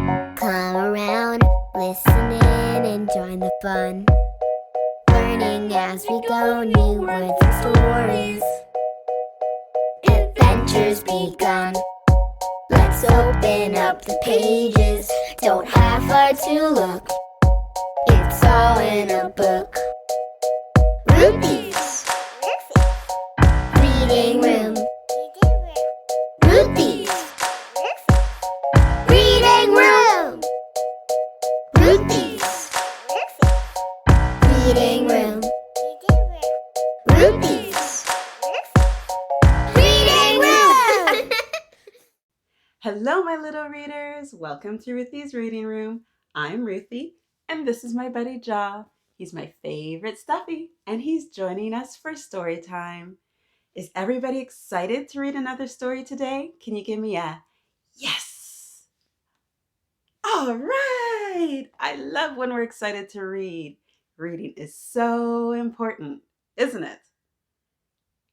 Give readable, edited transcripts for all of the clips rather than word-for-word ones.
Come around, listen in and join the fun. Learning as we go, new words and stories. Adventures begun. Let's open up the pages. Don't have far to look. It's all in a book. Ruthy's Reading Room. Ruthy's Reading Room. Ruthy's Reading Room. Ruthy's Reading Room. Hello, my little readers. Welcome to Ruthy's Reading Room. I'm Ruthy, and this is my buddy Jaw. He's my favorite stuffy, and he's joining us for story time. Is everybody excited to read another story today? Can you give me a yes? All right. I love when we're excited to read. Reading is so important, isn't it?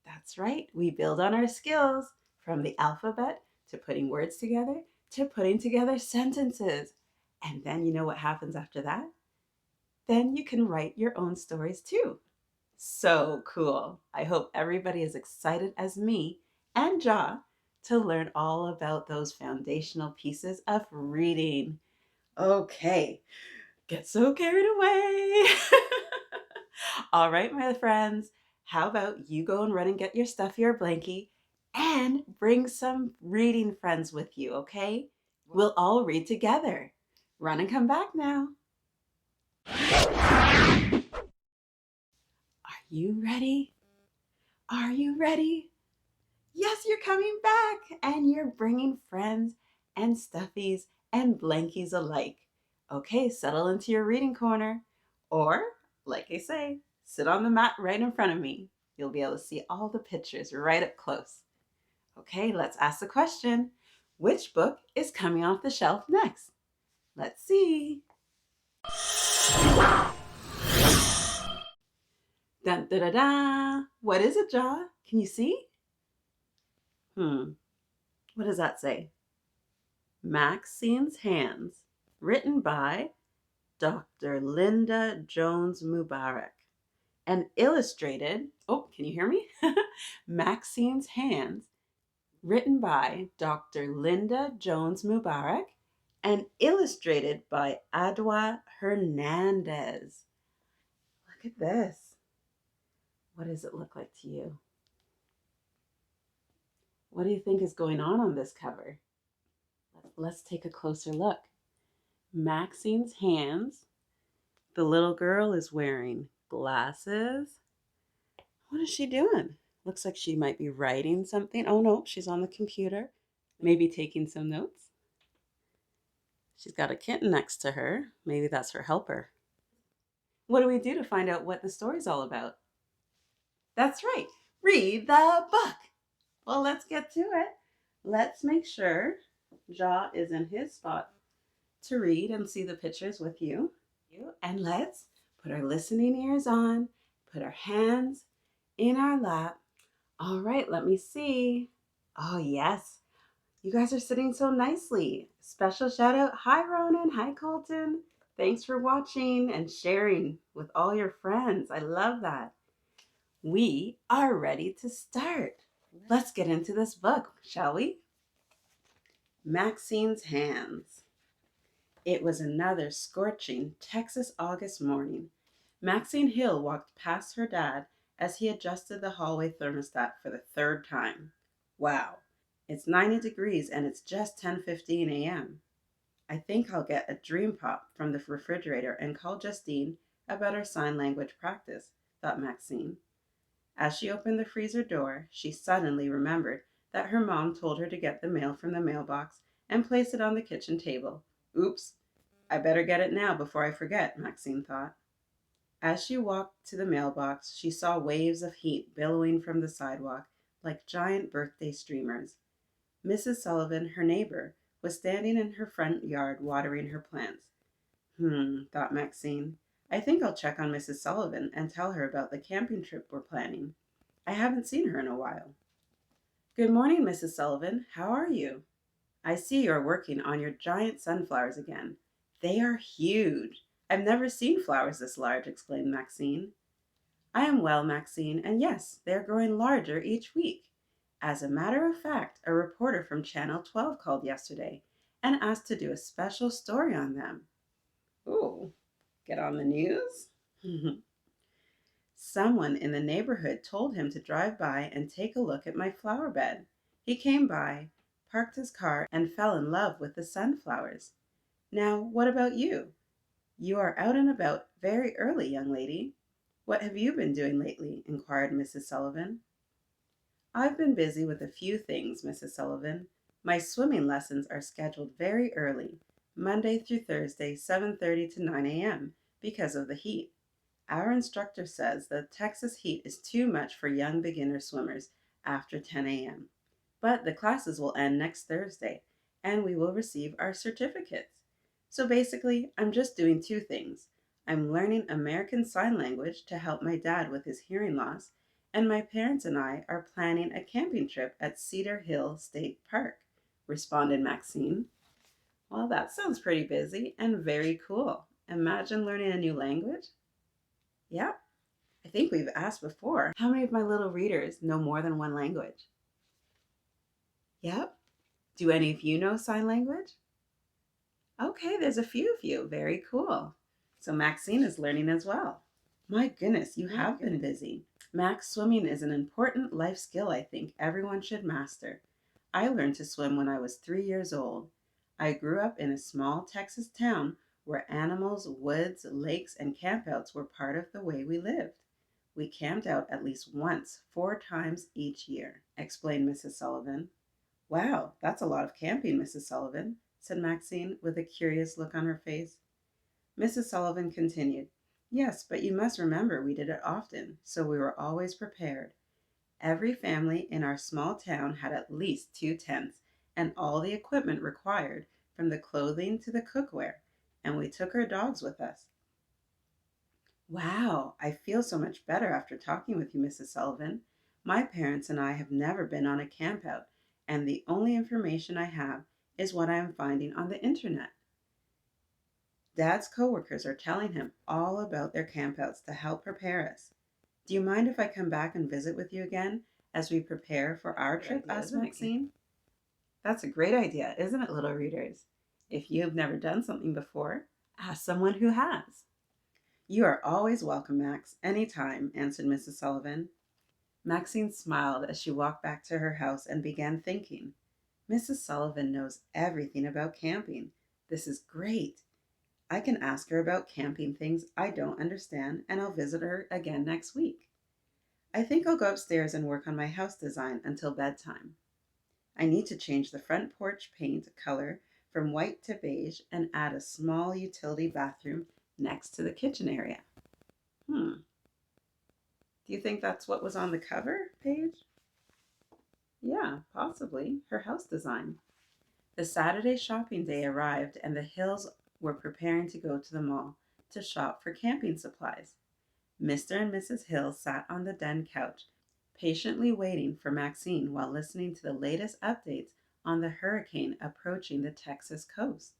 That's right. We build on our skills from the alphabet to putting words together to putting together sentences. And then you know what happens after that? Then you can write your own stories too. So cool. I hope everybody is excited as me and Jaw to learn all about those foundational pieces of reading. Okay, get so carried away. All right, my friends, how about you go and run and get your stuffy or blankie and bring some reading friends with you, okay? We'll all read together. Run and come back now. Are you ready? Are you ready? Yes, you're coming back and you're bringing friends and stuffies and blankies alike. Okay, settle into your reading corner. Or, like I say, sit on the mat right in front of me. You'll be able to see all the pictures right up close. Okay, let's ask the question. Which book is coming off the shelf next? Let's see. Dun, da, da, da. What is it, Jaw? Can you see? What does that say? Maxine's Hands, written by Dr. Lynda Jones Mubarak, and illustrated, oh, can you hear me? Maxine's Hands, written by Dr. Lynda Jones Mubarak, and illustrated by Adwa Hernandez. Look at this. What does it look like to you? What do you think is going on this cover? Let's take a closer look. Maxine's Hands. The little girl is wearing glasses. What is she doing? Looks like she might be writing something. Oh no, she's on the computer. Maybe taking some notes. She's got a kitten next to her. Maybe that's her helper. What do we do to find out what the story's all about? That's right. Read the book. Well, let's get to it. Let's make sure Jaw is in his spot to read and see the pictures with you. And let's put our listening ears on, put our hands in our lap. All right, let me see. Oh, yes. You guys are sitting so nicely. Special shout out. Hi, Ronan. Hi, Colton. Thanks for watching and sharing with all your friends. I love that. We are ready to start. Let's get into this book, shall we? Maxine's Hands. It was another scorching Texas August morning. Maxine Hill walked past her dad as he adjusted the hallway thermostat for the third time. Wow, it's 90 degrees and it's just 10:15 a.m. I think I'll get a dream pop from the refrigerator and call Justine about our sign language practice, thought Maxine. As she opened the freezer door, she suddenly remembered that her mom told her to get the mail from the mailbox and place it on the kitchen table. Oops, I better get it now before I forget, Maxine thought. As she walked to the mailbox, she saw waves of heat billowing from the sidewalk like giant birthday streamers. Mrs. Sullivan, her neighbor, was standing in her front yard watering her plants. Thought Maxine. I think I'll check on Mrs. Sullivan and tell her about the camping trip we're planning. I haven't seen her in a while. Good morning, Mrs. Sullivan. How are you? I see you're working on your giant sunflowers again. They are huge. I've never seen flowers this large, exclaimed Maxine. I am well, Maxine, and yes, they are growing larger each week. As a matter of fact, a reporter from Channel 12 called yesterday and asked to do a special story on them. Ooh, get on the news? Someone in the neighborhood told him to drive by and take a look at my flower bed. He came by, parked his car, and fell in love with the sunflowers. Now, what about you? You are out and about very early, young lady. What have you been doing lately? Inquired Mrs. Sullivan. I've been busy with a few things, Mrs. Sullivan. My swimming lessons are scheduled very early, Monday through Thursday, 7:30 to 9 a.m., because of the heat. Our instructor says the Texas heat is too much for young beginner swimmers after 10 a.m. But the classes will end next Thursday, and we will receive our certificates. So basically, I'm just doing two things. I'm learning American Sign Language to help my dad with his hearing loss, and my parents and I are planning a camping trip at Cedar Hill State Park, responded Maxine. Well, that sounds pretty busy and very cool. Imagine learning a new language. Yep, I think we've asked before. How many of my little readers know more than one language? Yep. Do any of you know sign language? Okay, there's a few of you. Very cool. So Maxine is learning as well. My goodness, you have been busy. Max, swimming is an important life skill I think everyone should master. I learned to swim when I was 3 years old. I grew up in a small Texas town where animals, woods, lakes, and campouts were part of the way we lived. We camped out at least once, 4 times each year, explained Mrs. Sullivan. Wow, that's a lot of camping, Mrs. Sullivan, said Maxine with a curious look on her face. Mrs. Sullivan continued, Yes, but you must remember we did it often, so we were always prepared. Every family in our small town had at least 2 tents and all the equipment required, from the clothing to the cookware, and we took our dogs with us. Wow, I feel so much better after talking with you, Mrs. Sullivan. My parents and I have never been on a campout, and the only information I have is what I am finding on the internet. Dad's coworkers are telling him all about their campouts to help prepare us. Do you mind if I come back and visit with you again as we prepare for our trip? Asked Maxine. That's a great idea, isn't it, little readers? If you've never done something before, ask someone who has. You are always welcome, Max, anytime, answered Mrs. Sullivan. Maxine smiled as she walked back to her house and began thinking, Mrs. Sullivan knows everything about camping. This is great. I can ask her about camping things I don't understand, and I'll visit her again next week. I think I'll go upstairs and work on my house design until bedtime. I need to change the front porch paint color from white to beige and add a small utility bathroom next to the kitchen area. Do you think that's what was on the cover page? Yeah, possibly. Her house design. The Saturday shopping day arrived, and the Hills were preparing to go to the mall to shop for camping supplies. Mr. and Mrs. Hill sat on the den couch, patiently waiting for Maxine while listening to the latest updates on the hurricane approaching the Texas coast.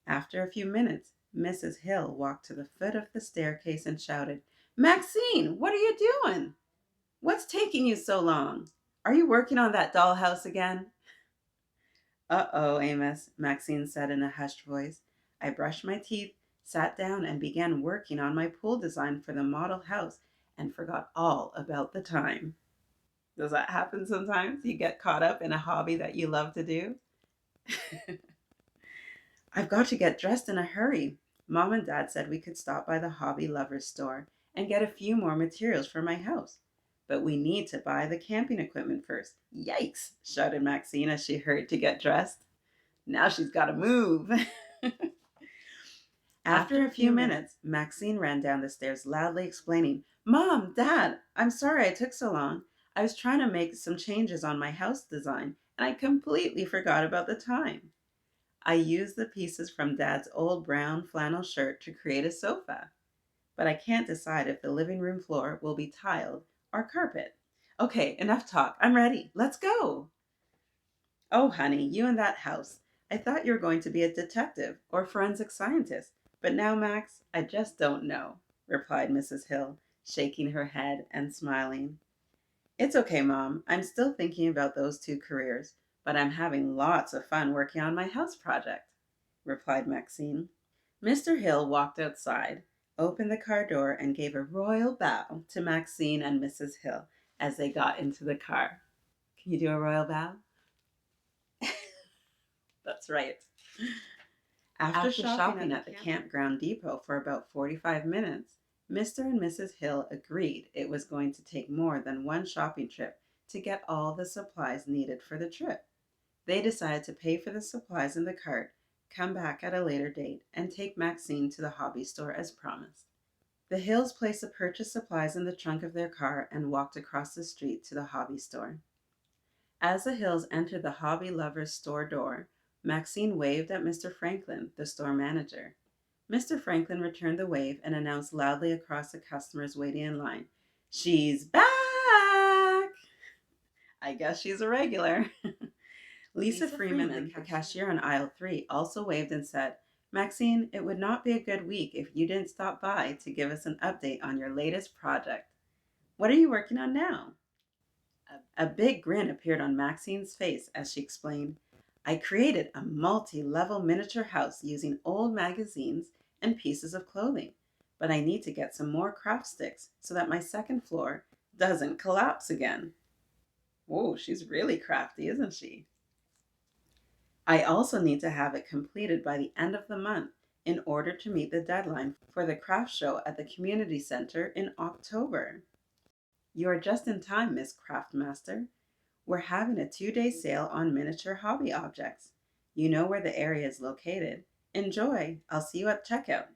After a few minutes, Mrs. Hill walked to the foot of the staircase and shouted, Maxine, what are you doing? What's taking you so long? Are you working on that dollhouse again? Uh-oh, Amos, Maxine said in a hushed voice. I brushed my teeth, sat down, and began working on my pool design for the model house and forgot all about the time. Does that happen sometimes? You get caught up in a hobby that you love to do? I've got to get dressed in a hurry. Mom and Dad said we could stop by the Hobby Lovers store and get a few more materials for my house. But we need to buy the camping equipment first. Yikes, shouted Maxine as she hurried to get dressed. Now she's got to move. After a few minutes, Maxine ran down the stairs loudly explaining, Mom, Dad, I'm sorry I took so long. I was trying to make some changes on my house design, and I completely forgot about the time. I used the pieces from Dad's old brown flannel shirt to create a sofa, but I can't decide if the living room floor will be tiled or carpet. Okay, enough talk. I'm ready. Let's go. Oh, honey, you and that house. I thought you were going to be a detective or forensic scientist, but now, Max, I just don't know, replied Mrs. Hill, shaking her head and smiling. It's okay, Mom. I'm still thinking about those two careers, but I'm having lots of fun working on my house project, replied Maxine. Mr. Hill walked outside, opened the car door, and gave a royal bow to Maxine and Mrs. Hill as they got into the car. Can you do a royal bow? That's right. After shopping at the campground depot for about 45 minutes, Mr. and Mrs. Hill agreed it was going to take more than one shopping trip to get all the supplies needed for the trip. They decided to pay for the supplies in the cart, come back at a later date, and take Maxine to the hobby store as promised. The Hills placed the purchased supplies in the trunk of their car and walked across the street to the hobby store. As the Hills entered the hobby lover's store door, Maxine waved at Mr. Franklin, the store manager. Mr. Franklin returned the wave and announced loudly across the customers waiting in line, "She's back!" I guess she's a regular. Lisa Freeman, the cashier on aisle 3, also waved and said, "Maxine, it would not be a good week if you didn't stop by to give us an update on your latest project. What are you working on now?" A big grin appeared on Maxine's face as she explained, "I created a multi-level miniature house using old magazines and pieces of clothing, but I need to get some more craft sticks so that my second floor doesn't collapse again." Whoa, she's really crafty, isn't she? "I also need to have it completed by the end of the month in order to meet the deadline for the craft show at the community center in October." "You are just in time, Miss Craftmaster. We're having a 2-day sale on miniature hobby objects. You know where the area is located. Enjoy. I'll see you at checkout,"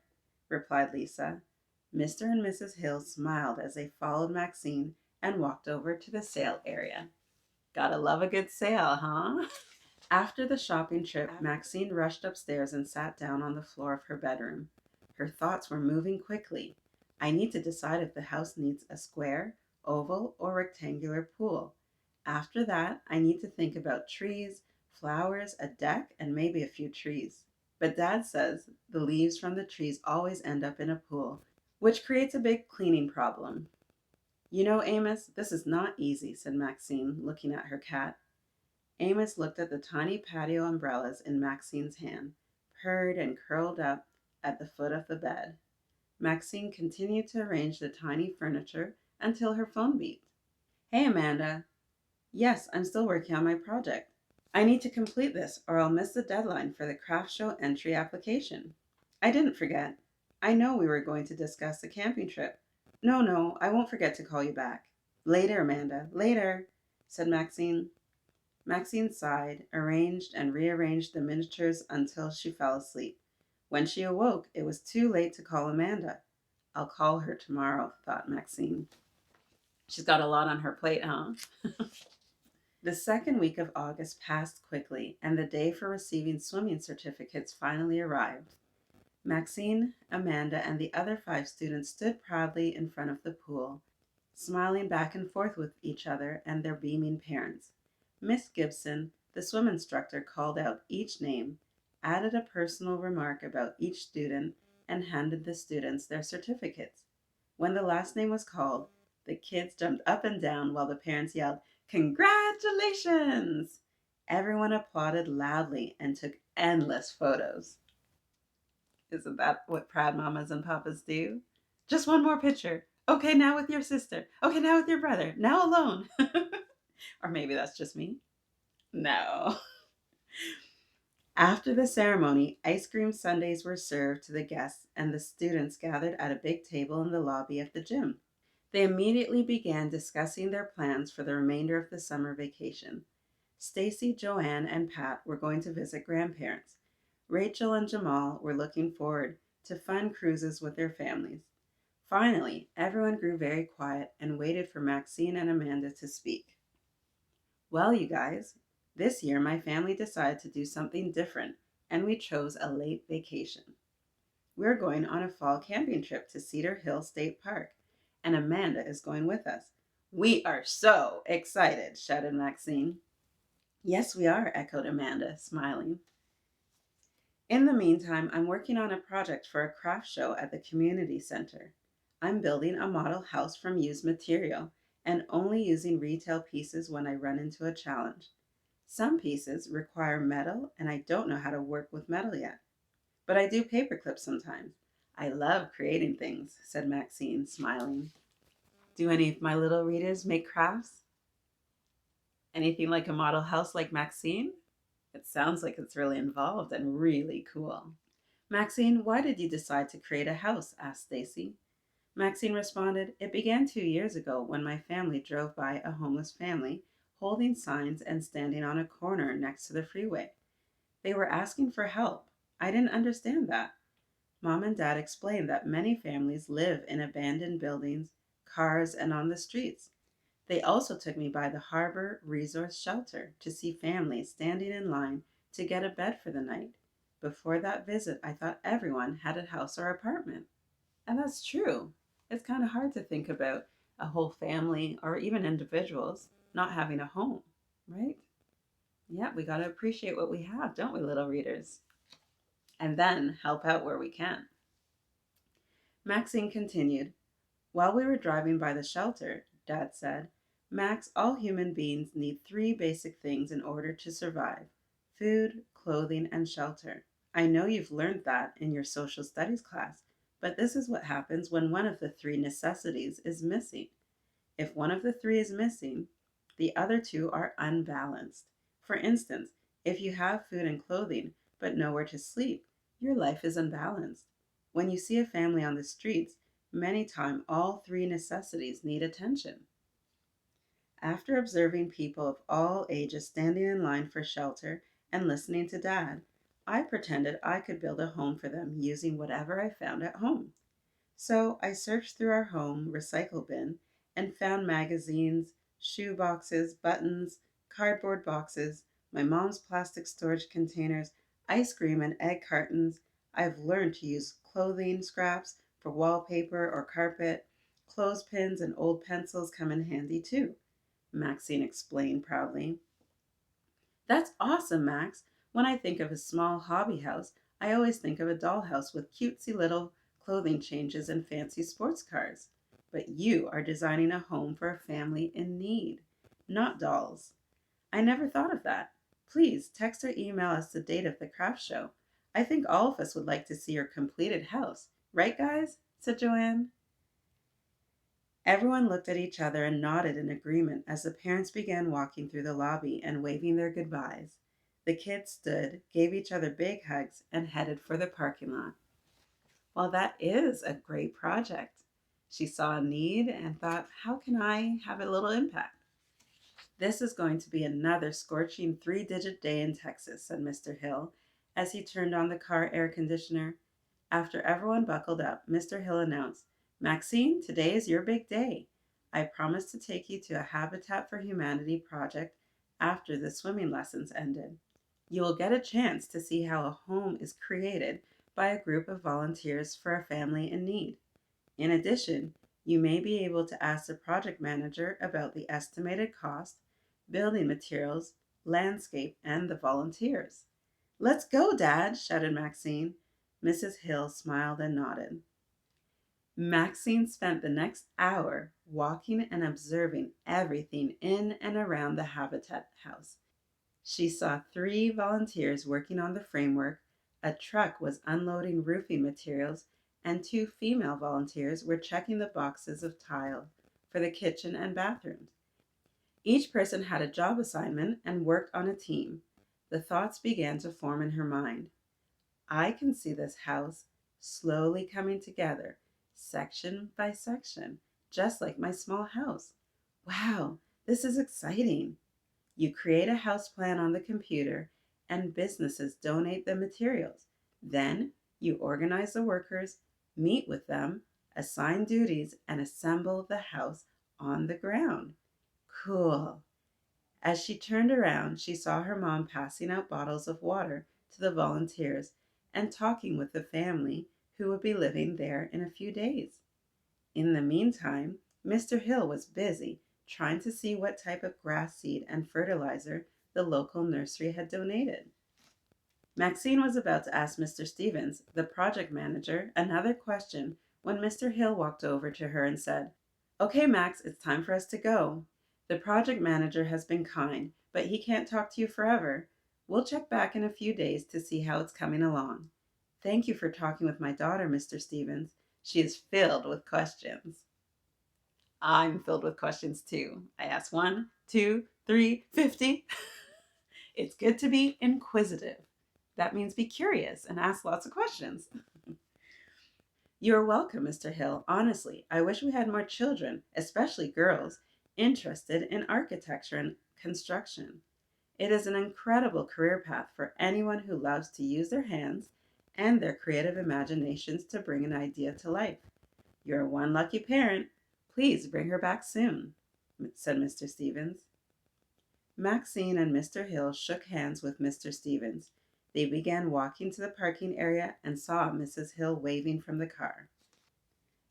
replied Lisa. Mr. and Mrs. Hill smiled as they followed Maxine and walked over to the sale area. Gotta love a good sale, huh? After the shopping trip, Maxine rushed upstairs and sat down on the floor of her bedroom. Her thoughts were moving quickly. "I need to decide if the house needs a square, oval, or rectangular pool. After that, I need to think about trees, flowers, a deck, and maybe a few trees. But Dad says the leaves from the trees always end up in a pool, which creates a big cleaning problem." "You know, Amos, this is not easy," said Maxine, looking at her cat. Amos looked at the tiny patio umbrellas in Maxine's hand, purred and curled up at the foot of the bed. Maxine continued to arrange the tiny furniture until her phone beeped. "Hey, Amanda." "Yes, I'm still working on my project. I need to complete this or I'll miss the deadline for the craft show entry application." "I didn't forget. I know we were going to discuss the camping trip. No, I won't forget to call you back." "Later, Amanda, later," said Maxine. Maxine sighed, arranged and rearranged the miniatures until she fell asleep. When she awoke, it was too late to call Amanda. "I'll call her tomorrow," thought Maxine. She's got a lot on her plate, huh? The second week of August passed quickly, and the day for receiving swimming certificates finally arrived. Maxine, Amanda, and the other 5 students stood proudly in front of the pool, smiling back and forth with each other and their beaming parents. Miss Gibson, the swim instructor, called out each name, added a personal remark about each student, and handed the students their certificates. When the last name was called, the kids jumped up and down while the parents yelled, "Congratulations!" Everyone applauded loudly and took endless photos. Isn't that what proud mamas and papas do? "Just one more picture. Okay, now with your sister. Okay, now with your brother. Now alone." Or maybe that's just me. No. After the ceremony, ice cream sundaes were served to the guests, and the students gathered at a big table in the lobby of the gym. They immediately began discussing their plans for the remainder of the summer vacation. Stacy, Joanne, and Pat were going to visit grandparents. Rachel and Jamal were looking forward to fun cruises with their families. Finally, everyone grew very quiet and waited for Maxine and Amanda to speak. "Well, you guys, this year my family decided to do something different, and we chose a late vacation. We're going on a fall camping trip to Cedar Hill State Park, and Amanda is going with us." "We are so excited," shouted Maxine. Yes, we are, echoed Amanda, smiling. In the meantime, I'm working on a project for a craft show at the community center. I'm building a model house from used material and only using retail pieces when I run into a challenge. Some pieces require metal, and I don't know how to work with metal yet. But I do paper clips sometimes. I love creating things, said Maxine, smiling. Do any of my little readers make crafts? Anything like a model house like Maxine? It sounds like it's really involved and really cool. Maxine, why did you decide to create a house? Asked Stacy. Maxine responded, It began 2 years ago when my family drove by a homeless family holding signs and standing on a corner next to the freeway. They were asking for help. I didn't understand that. Mom and Dad explained that many families live in abandoned buildings, cars, and on the streets. They also took me by the Harbor Resource Shelter to see families standing in line to get a bed for the night. Before that visit, I thought everyone had a house or apartment. And that's true. It's kind of hard to think about a whole family or even individuals not having a home, right? Yeah, we got to appreciate what we have, don't we, little readers? And then help out where we can. Maxine continued, While we were driving by the shelter, Dad said, Max, all human beings need three basic things in order to survive: food, clothing, and shelter. I know you've learned that in your social studies class, but this is what happens when one of the three necessities is missing. If one of the three is missing, the other two are unbalanced. For instance, if you have food and clothing but nowhere to sleep, your life is unbalanced. When you see a family on the streets, many times all three necessities need attention. After observing people of all ages standing in line for shelter and listening to Dad, I pretended I could build a home for them using whatever I found at home. So I searched through our home recycle bin and found magazines, shoe boxes, buttons, cardboard boxes, my mom's plastic storage containers, ice cream and egg cartons. I've learned to use clothing scraps for wallpaper or carpet. Clothespins and old pencils come in handy too, Maxine explained proudly. That's awesome, Max. When I think of a small hobby house, I always think of a dollhouse with cutesy little clothing changes and fancy sports cars. But you are designing a home for a family in need, not dolls. I never thought of that. Please text or email us the date of the craft show. I think all of us would like to see your completed house. Right, guys? Said Joanne. Everyone looked at each other and nodded in agreement as the parents began walking through the lobby and waving their goodbyes. The kids stood, gave each other big hugs, and headed for the parking lot. Well, that is a great project. She saw a need and thought, how can I have a little impact? This is going to be another scorching 3-digit day in Texas, said Mr. Hill as he turned on the car air conditioner. After everyone buckled up, Mr. Hill announced, Maxine, today is your big day. I promised to take you to a Habitat for Humanity project after the swimming lessons ended. You will get a chance to see how a home is created by a group of volunteers for a family in need. In addition, you may be able to ask the project manager about the estimated cost, building materials, landscape, and the volunteers. Let's go, Dad, shouted Maxine. Mrs. Hill smiled and nodded. Maxine spent the next hour walking and observing everything in and around the Habitat house. She saw 3 volunteers working on the framework, a truck was unloading roofing materials, and 2 female volunteers were checking the boxes of tile for the kitchen and bathrooms. Each person had a job assignment and worked on a team. The thoughts began to form in her mind. I can see this house slowly coming together, section by section, just like my small house. Wow, this is exciting. You create a house plan on the computer and businesses donate the materials. Then you organize the workers, meet with them, assign duties, and assemble the house on the ground. Cool. As she turned around, she saw her mom passing out bottles of water to the volunteers and talking with the family who would be living there in a few days. In the meantime, Mr. Hill was busy trying to see what type of grass seed and fertilizer the local nursery had donated. Maxine was about to ask Mr. Stevens, the project manager, another question when Mr. Hill walked over to her and said, "Okay, Max, it's time for us to go. The project manager has been kind, but he can't talk to you forever. We'll check back in a few days to see how it's coming along. Thank you for talking with my daughter, Mr. Stevens. She is filled with questions." I'm filled with questions too. I ask 1, 2, 3, 50. It's good to be inquisitive. That means be curious and ask lots of questions. You're welcome, Mr. Hill. Honestly, I wish we had more children, especially girls, interested in architecture and construction. It is an incredible career path for anyone who loves to use their hands and their creative imaginations to bring an idea to life. You're one lucky parent. Please bring her back soon, said Mr. Stevens. Maxine and Mr. Hill shook hands with Mr. Stevens. They began walking to the parking area and saw Mrs. Hill waving from the car.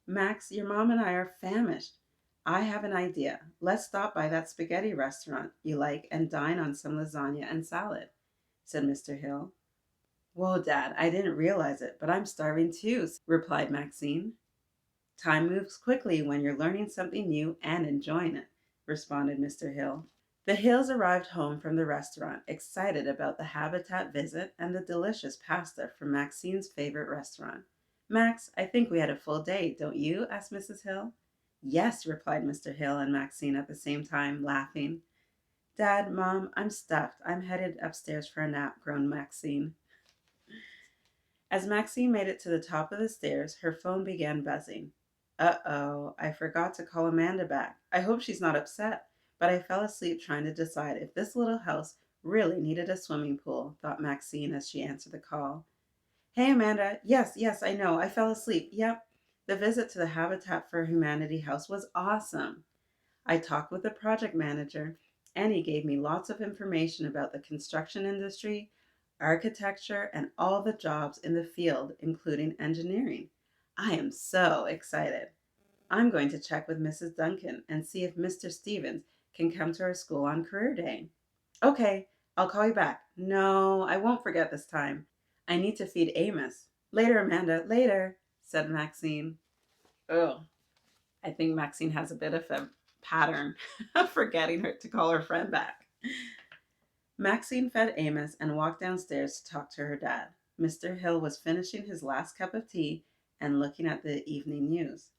"Max, your mom and I are famished. I have an idea. Let's stop by that spaghetti restaurant you like and dine on some lasagna and salad," said Mr. Hill. "Whoa, Dad, I didn't realize it, but I'm starving too," replied Maxine. "Time moves quickly when you're learning something new and enjoying it," responded Mr. Hill. The Hills arrived home from the restaurant, excited about the Habitat visit and the delicious pasta from Maxine's favorite restaurant. "Max, I think we had a full day, don't you?" asked Mrs. Hill. "Yes," replied Mr. Hill and Maxine at the same time, laughing. "Dad, Mom, I'm stuffed. I'm headed upstairs for a nap," groaned Maxine. As Maxine made it to the top of the stairs, her phone began buzzing. "Uh-oh, I forgot to call Amanda back. I hope she's not upset. But I fell asleep trying to decide if this little house really needed a swimming pool," thought Maxine as she answered the call. "Hey, Amanda. Yes, I know. I fell asleep. Yep. The visit to the Habitat for Humanity house was awesome. I talked with the project manager, and he gave me lots of information about the construction industry, architecture, and all the jobs in the field, including engineering. I am so excited. I'm going to check with Mrs. Duncan and see if Mr. Stevens can come to our school on career day." "Okay, I'll call you back." "No, I won't forget this time. I need to feed Amos." "Later, Amanda, later," said Maxine. Oh, I think Maxine has a bit of a pattern of forgetting her to call her friend back. Maxine fed Amos and walked downstairs to talk to her dad. Mr. Hill was finishing his last cup of tea and looking at the evening news.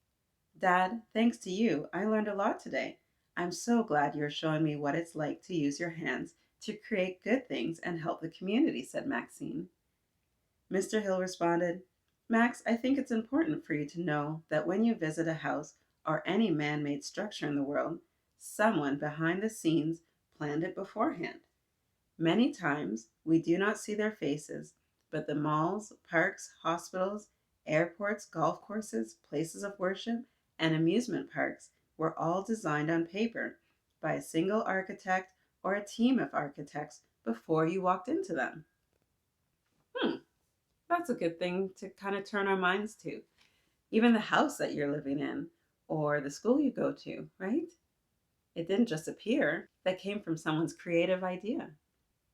"Dad, thanks to you, I learned a lot today. I'm so glad you're showing me what it's like to use your hands to create good things and help the community," said Maxine. Mr. Hill responded, "Max, I think it's important for you to know that when you visit a house or any man-made structure in the world, someone behind the scenes planned it beforehand. Many times we do not see their faces, but the malls, parks, hospitals, airports, golf courses, places of worship, and amusement parks were all designed on paper by a single architect or a team of architects before you walked into them." That's a good thing to kind of turn our minds to. Even the house that you're living in or the school you go to, right? It didn't just appear. That came from someone's creative idea.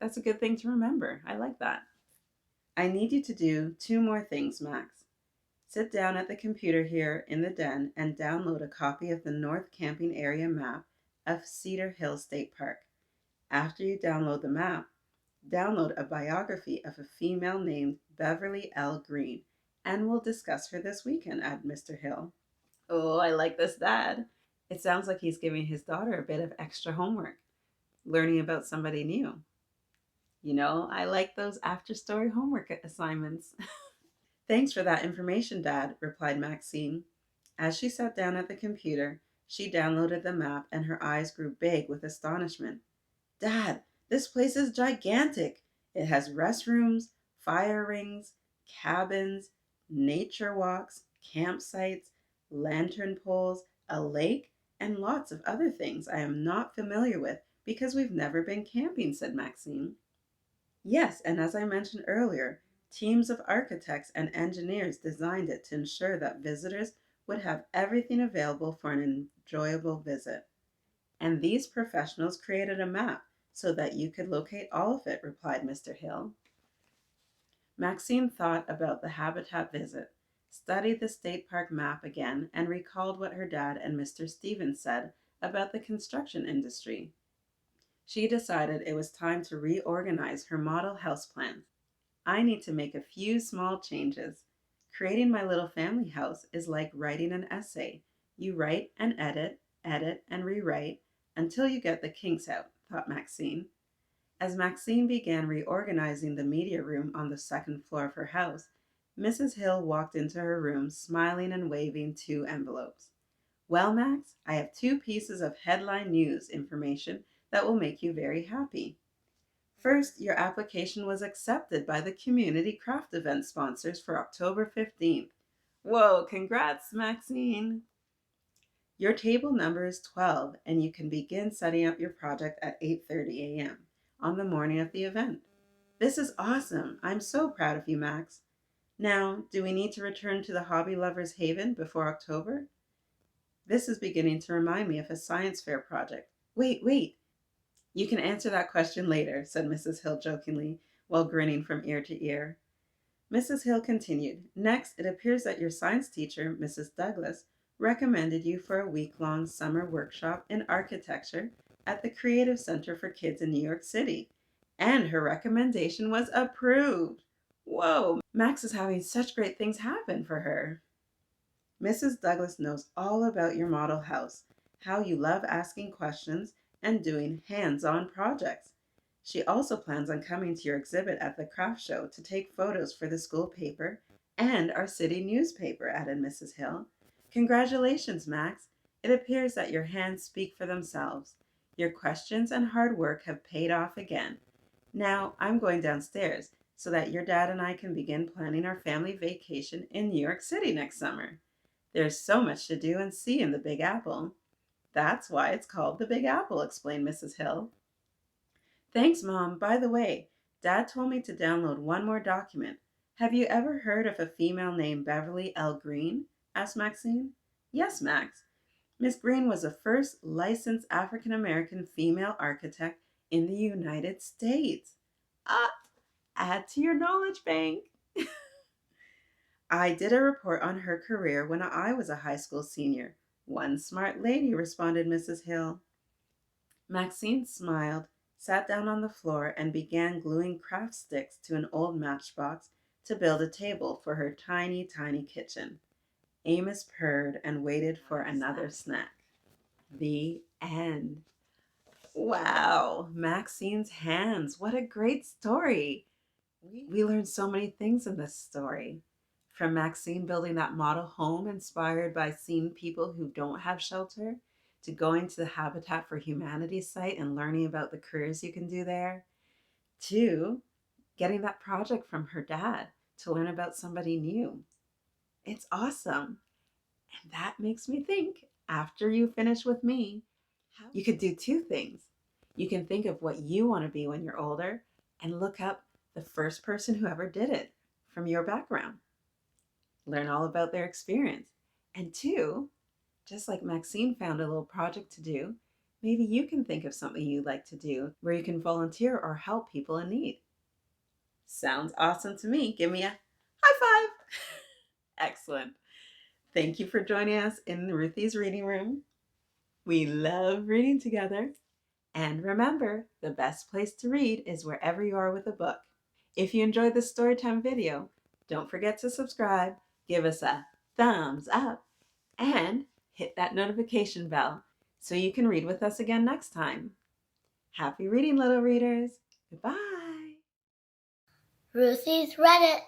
That's a good thing to remember. I like that. "I need you to do 2 more things, Max. Sit down at the computer here in the den and download a copy of the North Camping Area map of Cedar Hill State Park. After you download the map, download a biography of a female named Beverly L. Green, and we'll discuss her this weekend," added Mr. Hill. Oh, I like this dad. It sounds like he's giving his daughter a bit of extra homework, learning about somebody new. You know, I like those after-story homework assignments. "Thanks for that information, Dad," replied Maxine. As she sat down at the computer, she downloaded the map and her eyes grew big with astonishment. "Dad, this place is gigantic. It has restrooms, fire rings, cabins, nature walks, campsites, lantern poles, a lake, and lots of other things I am not familiar with because we've never been camping," said Maxine. "Yes, and as I mentioned earlier, teams of architects and engineers designed it to ensure that visitors would have everything available for an enjoyable visit. And these professionals created a map so that you could locate all of it, replied Mr. Hill. Maxine thought about the habitat visit, studied the state park map again, and recalled what her dad and Mr. Stevens said about the construction industry. She decided it was time to reorganize her model house plans. I need to make a few small changes. Creating my little family house is like writing an essay. You write and edit, and rewrite until you get the kinks out, thought Maxine. As Maxine began reorganizing the media room on the second floor of her house, Mrs. Hill walked into her room smiling and waving 2 envelopes. Well, Max, I have 2 pieces of headline news information that will make you very happy. First, your application was accepted by the community craft event sponsors for October 15th. Whoa, congrats, Maxine! Your table number is 12, and you can begin setting up your project at 8:30 a.m. on the morning of the event. This is awesome. I'm so proud of you, Max. Now, do we need to return to the Hobby Lovers Haven before October? This is beginning to remind me of a science fair project. Wait. You can answer that question later, said Mrs. Hill jokingly, while grinning from ear to ear. Mrs. Hill continued, next, it appears that your science teacher, Mrs. Douglas, recommended you for a week-long summer workshop in architecture at the Creative Center for Kids in New York City. And her recommendation was approved. Whoa, Max is having such great things happen for her. Mrs. Douglas knows all about your model house, how you love asking questions and doing hands-on projects. She also plans on coming to your exhibit at the craft show to take photos for the school paper and our city newspaper, added Mrs. Hill. Congratulations, Max. It appears that your hands speak for themselves. Your questions and hard work have paid off again. Now I'm going downstairs so that your dad and I can begin planning our family vacation in New York City next summer. There's so much to do and see in the Big Apple. That's why it's called the Big Apple, explained Mrs. Hill. Thanks, Mom. By the way, Dad told me to download one more document. Have you ever heard of a female named Beverly L. Green? Asked Maxine. Yes, Max. Miss Green was the first licensed African-American female architect in the United States. Add to your knowledge bank. I did a report on her career when I was a high school senior. One smart lady, responded Mrs. Hill. Maxine smiled, sat down on the floor, and began gluing craft sticks to an old matchbox to build a table for her tiny, tiny kitchen. Amos purred and waited for another snack. The end. Wow, Maxine's hands. What a great story. We learned so many things in this story. From Maxine building that model home inspired by seeing people who don't have shelter, to going to the Habitat for Humanity site and learning about the careers you can do there, to getting that project from her dad to learn about somebody new. It's awesome. And that makes me think, after you finish with me, you could do 2 things. You can think of what you want to be when you're older and look up the first person who ever did it from your background. Learn all about their experience. And 2, just like Maxine found a little project to do, maybe you can think of something you'd like to do where you can volunteer or help people in need. Sounds awesome to me. Give me a high five. Excellent. Thank you for joining us in Ruthy's reading room. We love reading together. And remember, the best place to read is wherever you are with a book. If you enjoyed this storytime video, don't forget to subscribe, give us a thumbs up, and hit that notification bell so you can read with us again next time. Happy reading, little readers. Goodbye. Ruthy's read it.